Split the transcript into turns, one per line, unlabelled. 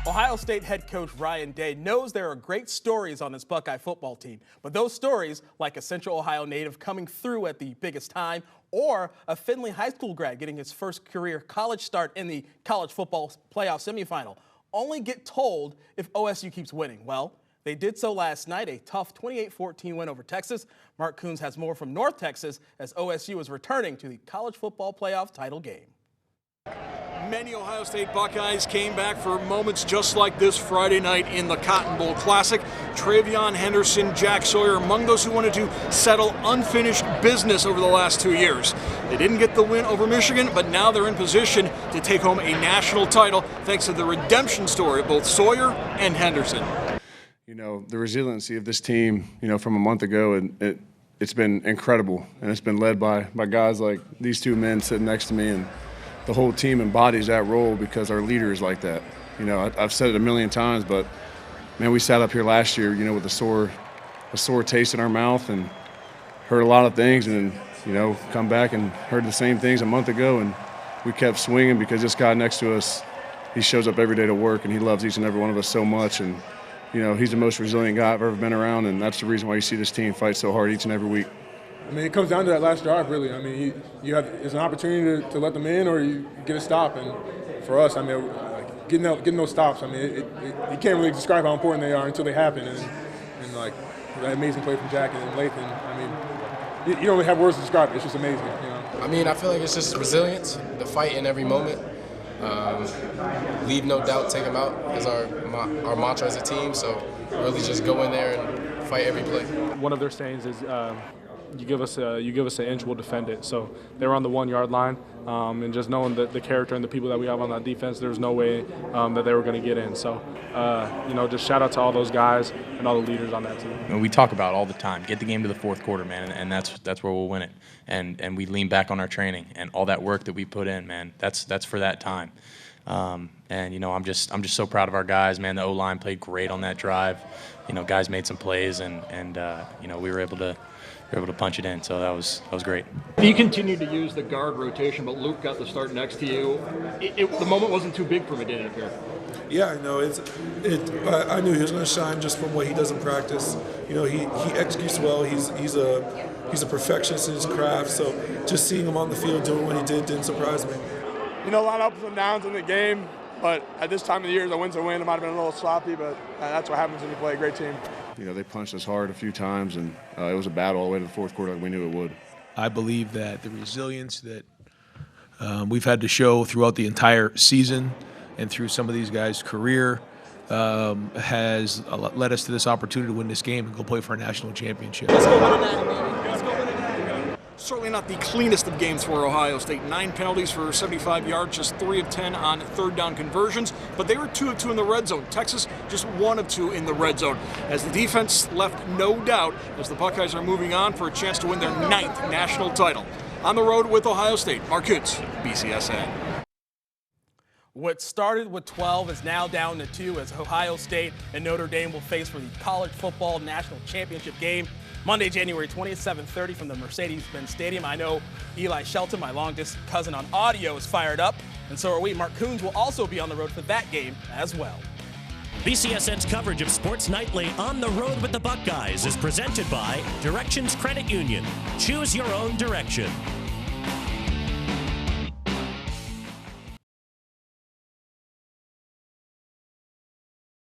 Ohio State head coach Ryan Day knows there are great stories on this Buckeye football team, but those stories, like a Central Ohio native coming through at the biggest time, or a Findlay High School grad getting his first career college start in the college football playoff semifinal, only get told if OSU keeps winning. Well, they did so last night, a tough 28-14 win over Texas. Mark Coons has more from North Texas as OSU is returning to the college football playoff title game.
Many Ohio State Buckeyes came back for moments just like this Friday night in the Cotton Bowl Classic. Travion Henderson, Jack Sawyer, among those who wanted to settle unfinished business over the last 2 years. They didn't get the win over Michigan, but now they're in position to take home a national title thanks to the redemption story of both Sawyer and Henderson.
You know, the resiliency of this team, from a month ago, it's been incredible, and it's been led by guys like these two men sitting next to me, and the whole team embodies that role because our leader is like that. I've said it a million times, but man, we sat up here last year, with a sore taste in our mouth and heard a lot of things, and then, come back and heard the same things a month ago, and we kept swinging because this guy next to us, he shows up every day to work, and he loves each and every one of us so much, and he's the most resilient guy I've ever been around, and that's the reason why you see this team fight so hard each and every week.
It comes down to that last drive, really. It's an opportunity to let them in, or you get a stop. And for us, getting those stops, you can't really describe how important they are until they happen. And that amazing play from Jack and Lathan. You don't really have words to describe it. It's just amazing.
I feel like it's just resilience, the fight in every moment. Leave no doubt, take them out is our mantra as a team. So really just go in there and fight every play.
One of their sayings is, you give us an inch, we'll defend it. So they were on the 1 yard line, and just knowing the character and the people that we have on that defense, there's no way that they were going to get in. So, just shout out to all those guys and all the leaders on that team.
And we talk about all the time, get the game to the fourth quarter, man, and that's where we'll win it. And we lean back on our training and all that work that we put in, man. That's for that time. I'm just so proud of our guys, man. The O-line played great on that drive. Guys made some plays, and we were able to punch it in, so that was great.
You continued to use the guard rotation, but Luke got the start next to you. The moment wasn't too big for him, did it appear?
Yeah, no, I knew he was going to shine just from what he does in practice. He executes well. He's a perfectionist in his craft. So just seeing him on the field doing what he didn't surprise me.
A lot of ups and downs in the game, but at this time of the year, the win's a win. It might have been a little sloppy, but that's what happens when you play a great team.
They punched us hard a few times, and it was a battle all the way to the fourth quarter like we knew it would.
I believe that the resilience that we've had to show throughout the entire season and through some of these guys' career has led us to this opportunity to win this game and go play for a national championship.
Let's go win it, baby. Let's go win it. Certainly not the cleanest of games for Ohio State. 9 penalties for 75 yards, just 3 of 10 on third down conversions, but they were 2 of 2 in the red zone. Texas just 1 of 2 in the red zone, as the defense left no doubt as the Buckeyes are moving on for a chance to win their 9th national title. On the road with Ohio State, Mark Kuntz, BCSN.
What started with 12 is now down to 2 as Ohio State and Notre Dame will face for the college football national championship game Monday, January 20th, 7:30 from the Mercedes-Benz Stadium. I know Eli Shelton, my long-distance cousin on audio, is fired up, and so are we. Mark Coons will also be on the road for that game as well.
BCSN's coverage of Sports Nightly on the road with the Buckeyes is presented by Directions Credit Union. Choose your own direction.